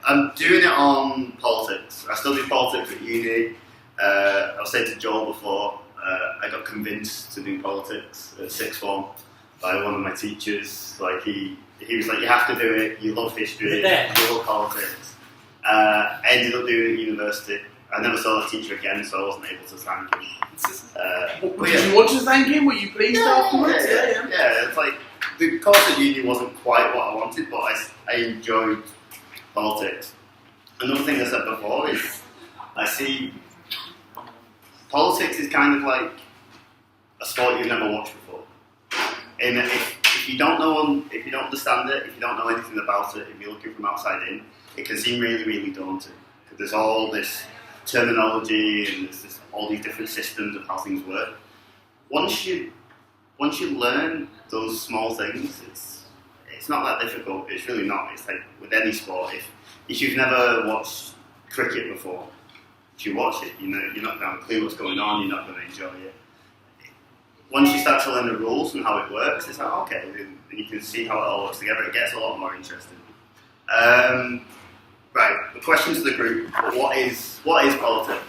I'm doing it on politics. I still do politics at uni. I was saying to Joel before, I got convinced to do politics at sixth form by one of my teachers. Like he was like, you have to do it. You love history. You love politics. I ended up doing it at university. I never saw that teacher again, so I wasn't able to thank him. Did you want to thank him? Were you pleased afterwards? Yeah, it's like the course at uni wasn't quite what I wanted, but I enjoyed politics. Another thing I said before is I see politics is kind of like a sport you've never watched before. And if you don't know, if you don't understand it, if you don't know anything about it, if you're looking from outside in, it can seem really, really daunting. Because there's all this terminology and there's all these different systems of how things work. Once you learn those small things, it's not that difficult. It's really not. It's like with any sport. If you've never watched cricket before, if you watch it, you're not going to have a clue what's going on. You're not going to enjoy it. Once you start to learn the rules and how it works, it's like okay, then you can see how it all works together. It gets a lot more interesting. Right, the question to the group: What is politics?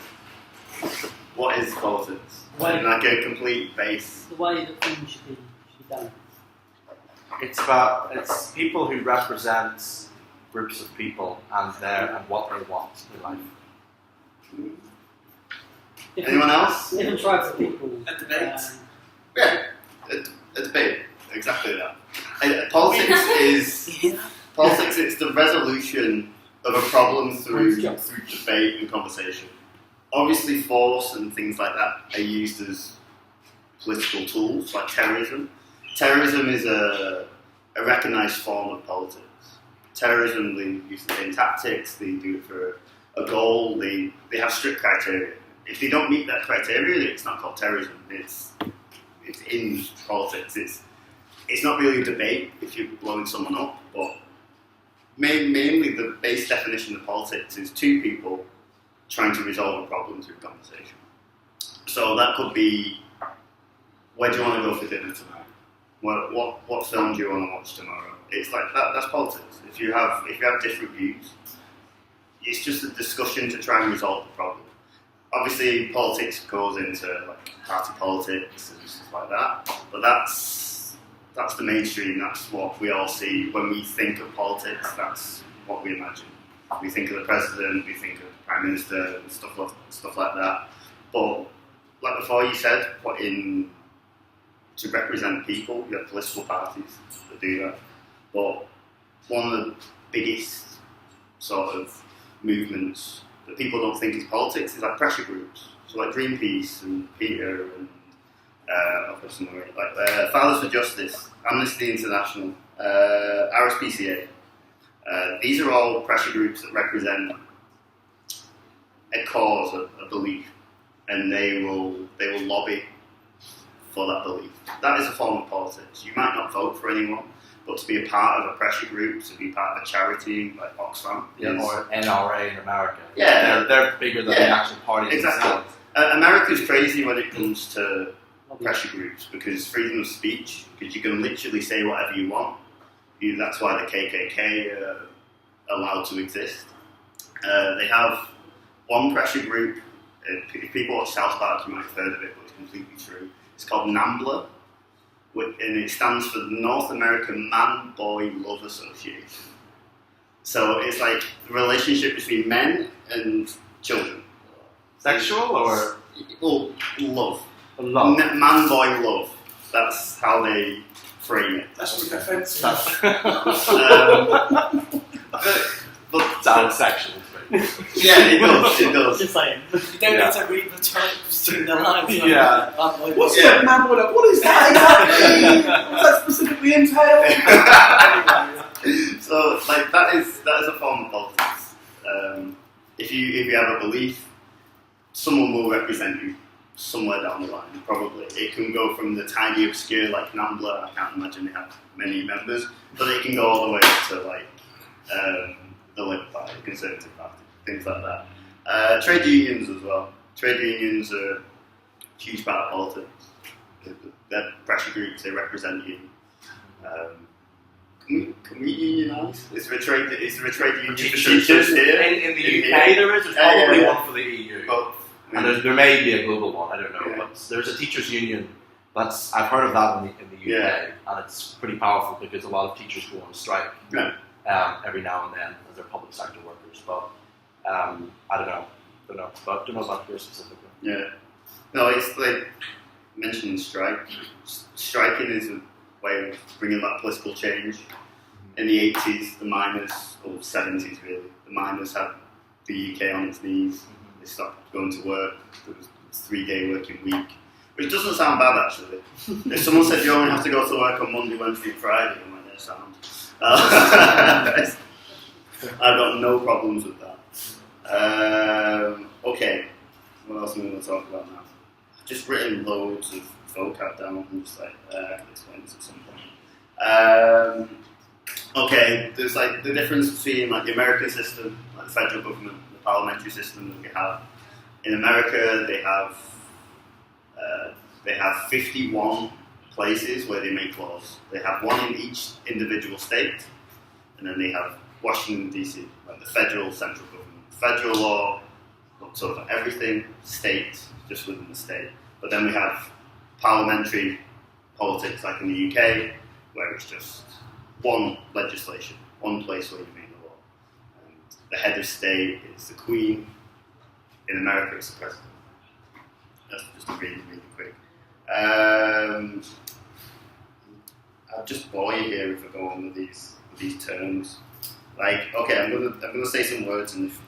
What is politics? In like a complete base. The way that things should be done. It's people who represent groups of people and what they want in life. Anyone else? Different tribes of people. A debate. Yeah, a debate. Exactly that. Politics is the resolution of a problem through debate and conversation. Obviously, force and things like that are used as political tools, like terrorism. Terrorism is a recognised form of politics. Terrorism, they use the same tactics, they do it for a goal, they have strict criteria. If they don't meet that criteria, it's not called terrorism. It's in politics. It's not really a debate if you're blowing someone up, but mainly the base definition of politics is two people trying to resolve a problem through conversation. So that could be, where do you want to go for dinner tonight? What film do you want to watch tomorrow? It's like that. That's politics. If you have different views, it's just a discussion to try and resolve the problem. Obviously, politics goes into like party politics and stuff like that, but that's the mainstream. That's what we all see when we think of politics. That's what we imagine. We think of the president, we think of the prime minister, and stuff like that. But like before, you said, to represent people, you have political parties that do that. But one of the biggest sort of movements that people don't think is politics is like pressure groups. So like Greenpeace and Peter and Fathers for Justice, Amnesty International, RSPCA. These are all pressure groups that represent a cause, a belief, and they will lobby for that belief. That is a form of politics. You might not vote for anyone, but to be a part of a pressure group, to be part of a charity like Oxfam, or NRA in America. Yeah, they're bigger than the actual party exactly. America's crazy when it comes to pressure groups because freedom of speech, because you can literally say whatever you want. That's why the KKK are allowed to exist. They have one pressure group. If people watch South Park, you might have heard of it, but it's completely true. It's called NAMBLA, and it stands for the North American Man-Boy Love Association. So it's like the relationship between men and children. Sexual or? Well, love. Love. Man-boy love. That's how they frame it. That's really offensive. But sounds sexual. Yeah, it does. Just saying. You don't need to read the types between the lines. Yeah. What's that man? What is that exactly? What does that specifically entail? So, like, that is a form of politics. If you have a belief, someone will represent you somewhere down the line, probably. It can go from the tiny obscure, like NAMBLA, I can't imagine they have many members, but it can go all the way up to, like, the Labour Party, the Conservative Party, things like that. Trade unions as well. Trade unions are a huge part of politics. They're pressure groups, they represent you. Can we unionise? Is there a trade union for Teachers teachers here? in the In UK, here? there's probably Yeah. one for the EU. But, And there may be a global one, I don't know, Yeah. but there's a teachers' union. I've heard of that in the UK, Yeah. and it's pretty powerful because a lot of teachers go on strike Yeah. every now and then as they're public sector workers. But I don't know, but don't know about here specifically. yeah. No, it's like mentioning strike. Striking is a way of bringing that political change. In the 80s, the miners, or 70s really, the miners had the UK on its knees. They stopped going to work. There was a 3-day working week, which doesn't sound bad actually. If someone said you only have to go to work on Monday, Wednesday, and Friday, I'm like, that sound. I've got no problems with that. Okay, what else am I going to talk about now? I've just written loads of vocab down. I'm just like, explain this at some point. Okay, there's like the difference between like the American system, like the federal government, the parliamentary system that we have. In America, they have 51 places where they make laws. They have one in each individual state, and then they have Washington DC, like the federal central government. Federal law looks over everything, state just within the state. But then we have parliamentary politics, like in the UK, where it's just one legislation, one place where you make the law. And the head of state is the Queen. In America, it's the president. That's just really, really quick. I'll just bore you here if I go on with these terms. Like, okay, I'm gonna say some words, and if I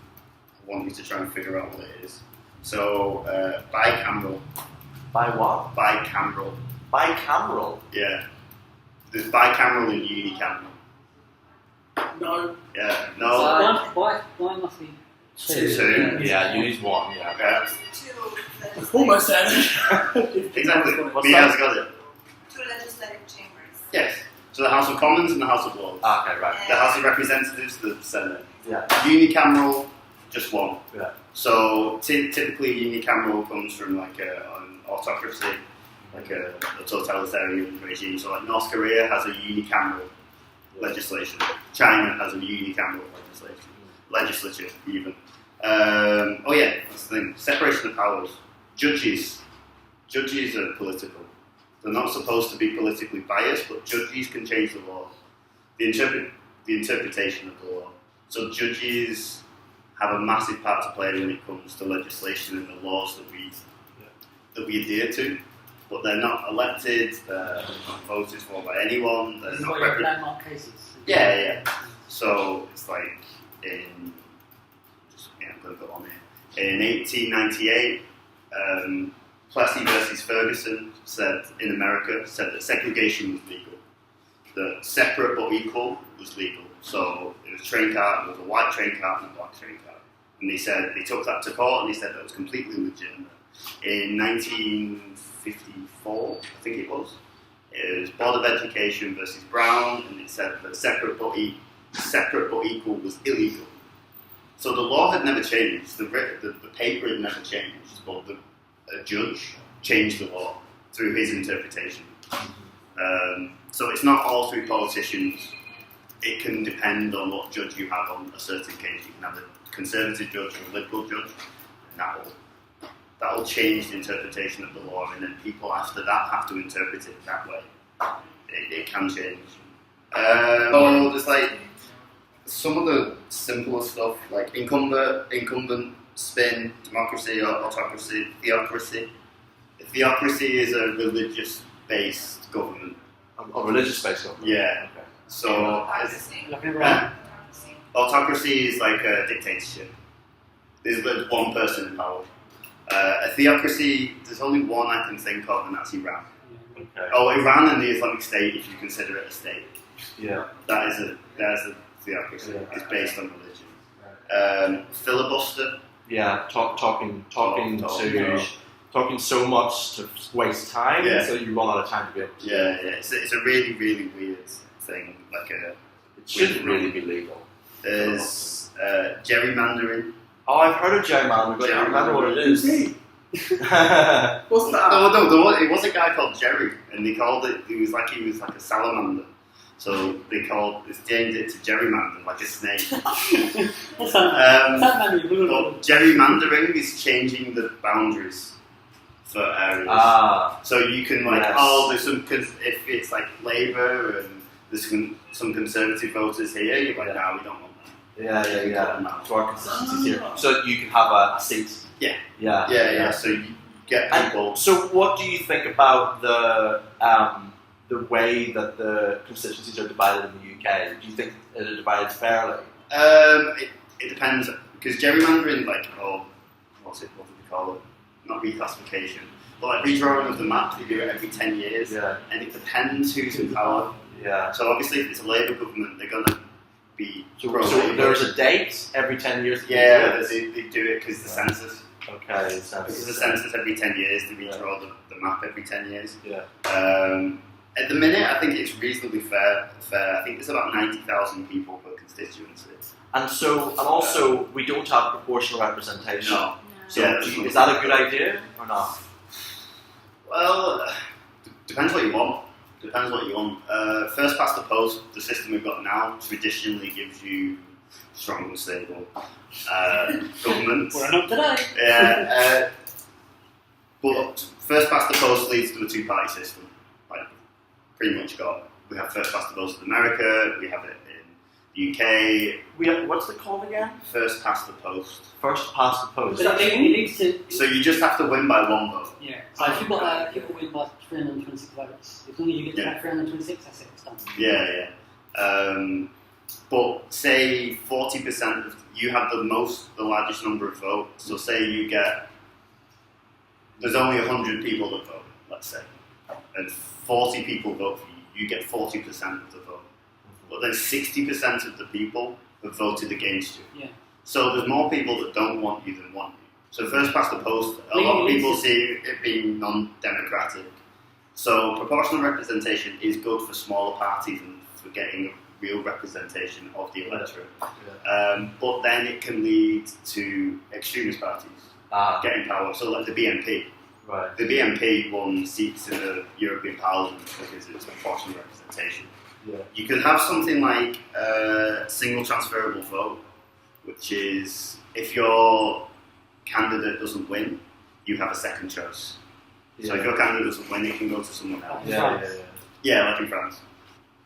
want you to try and figure out what it is. So, bicameral. By what? Bicameral. Bicameral. Yeah. There's bicameral and unicameral. No. Yeah. No. Why must be Two. Yeah, you use one. Yeah. Yeah. Almost said it. Exactly. What's Mia's got it. Two legislative chambers. Yes. So the House of Commons and the House of Lords. Okay, right. The House of Representatives, the Senate. Yeah. Unicameral, just one. Yeah. So typically unicameral comes from like an autocracy, like a totalitarian regime. So like North Korea has a unicameral legislation. China has a unicameral legislature even. Oh yeah, that's the thing. Separation of powers. Judges are political. They're not supposed to be politically biased, but judges can change the law. The interpretation of the law. So judges have a massive part to play when it comes to legislation and the laws that we adhere to. But they're not elected, they're not voted for by anyone, they're This is not what your represented. landmark cases. Yeah. So it's like I'm going to go on here. In 1898, Plessy versus Ferguson in America said that segregation was legal. That separate but equal was legal. So it was a train car, there was a white train car and a black train car. And they took that to court and they said that was completely legitimate. In 1954, I think it was Board of Education versus Brown, and it said that separate but equal was illegal. So the law had never changed, the paper had never changed, but a judge changed the law through his interpretation. So it's not all through politicians. It can depend on what judge you have on a certain case. You can have a conservative judge or a liberal judge, and that will change the interpretation of the law, and then people after that have to interpret it that way. It can change. There's like some of the simpler stuff, like incumbent, spin, democracy, autocracy, theocracy. A theocracy is a religious-based government. A religious-based government? Yeah. Okay. So, autocracy is like a dictatorship. There's one person in power. A theocracy, there's only one I can think of, and that's Iran. Okay. Oh, Iran and the Islamic State, if you consider it a state. Yeah. That's a theocracy. Yeah. It's based on religion. Filibuster. Yeah, talking so much to waste time, Yeah. so you run out of time to be able to. Yeah. It's a really, really weird thing. It shouldn't really be legal. There's gerrymandering. Oh, I've heard of gerrymandering, but I don't remember what it is. What's that? No, it was a guy called Jerry, and they called it. He was like a salamander. So they named it to gerrymander, like a snake. That sounds But gerrymandering is changing the boundaries for areas. So you can there's some if it's like Labour and there's some Conservative voters here, you're like, no, we don't want that. Yeah. To our constituencies here, so you can have a seat. Yeah. So you get people. So what do you think about the way that the constituencies are divided in the UK? Do you think it is divided fairly? It depends, because gerrymandering, what do they call it? Not reclassification, but like redrawing of the map, they do it every 10 years, and it depends who's in power. Yeah. So obviously, if it's a Labour government, they're going to be So there's a date every 10 years? Yeah, they do it because the census. Okay. Because the census every 10 years, they redraw the map every 10 years. Yeah. At the minute, I think it's reasonably fair. I think there's about 90,000 people per constituency. And also, we don't have proportional representation. No. So is that a good idea or not? Well, depends what you want. First past the post, the system we've got now traditionally gives you strong and stable governments. We're not today. Yeah, but first past the post leads to a two-party system. Like, pretty much we have first past the post in America, we have it in the UK. What's it called again? First past the post. First past the post. But it needs to. So you just have to win by one vote. Yeah. So if people win by 326 votes, as long as you get to that 326, that's it. It's done. Yeah. But say 40% of you have the largest number of votes. So say there's only 100 people that vote, let's say, and 40 people vote for you. You get 40% of the vote. But then 60% of the people have voted against you. Yeah. So there's more people that don't want you than want you. So first past the post, a lot of people see it being non-democratic. So proportional representation is good for smaller parties and for getting real representation of the electorate. But then it can lead to extremist parties getting power. So like the BNP. Right. The BNP won seats in the European Parliament because it's proportional representation. Yeah. You could have something like a single transferable vote, which is if your candidate doesn't win, you have a second choice. So if your candidate doesn't win, it can go to someone else. Yeah, like in France.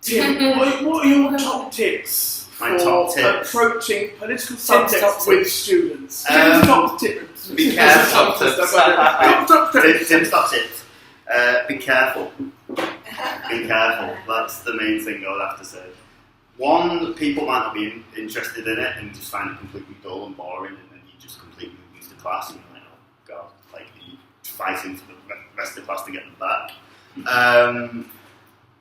Tim, what are your top tips My for top tips. approaching political subjects with students? Um, Tim's top tips. Be careful. Top tips. Tim's top tips. Be careful. Be careful. That's the main thing I would have to say. One, people might not be interested in it and just find it completely dull and boring, and then you just completely lose the class and you're like, oh god, like you're fighting for the rest of the class to get them back.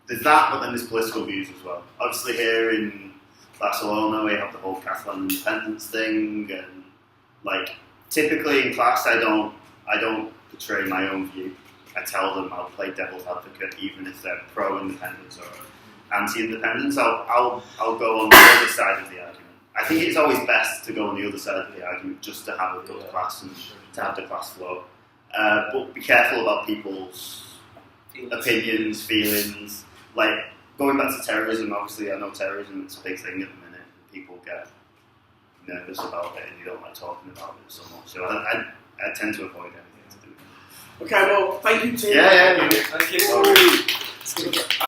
There's that, but then there's political views as well. Obviously here in Barcelona we have the whole Catalan independence thing, and like typically in class I don't portray my own view. I tell them I'll play devil's advocate, even if they're pro-independence or anti-independence. I'll go on the other side of the argument. I think it's always best to go on the other side of the argument just to have a good class and to have the class flow. But be careful about people's opinions, feelings. Like going back to terrorism, obviously I know terrorism is a big thing at the minute. People get nervous about it and you don't like talking about it so much. So I tend to avoid anything to do with it. Okay, well, thank you, Tim. Yeah. Thank you.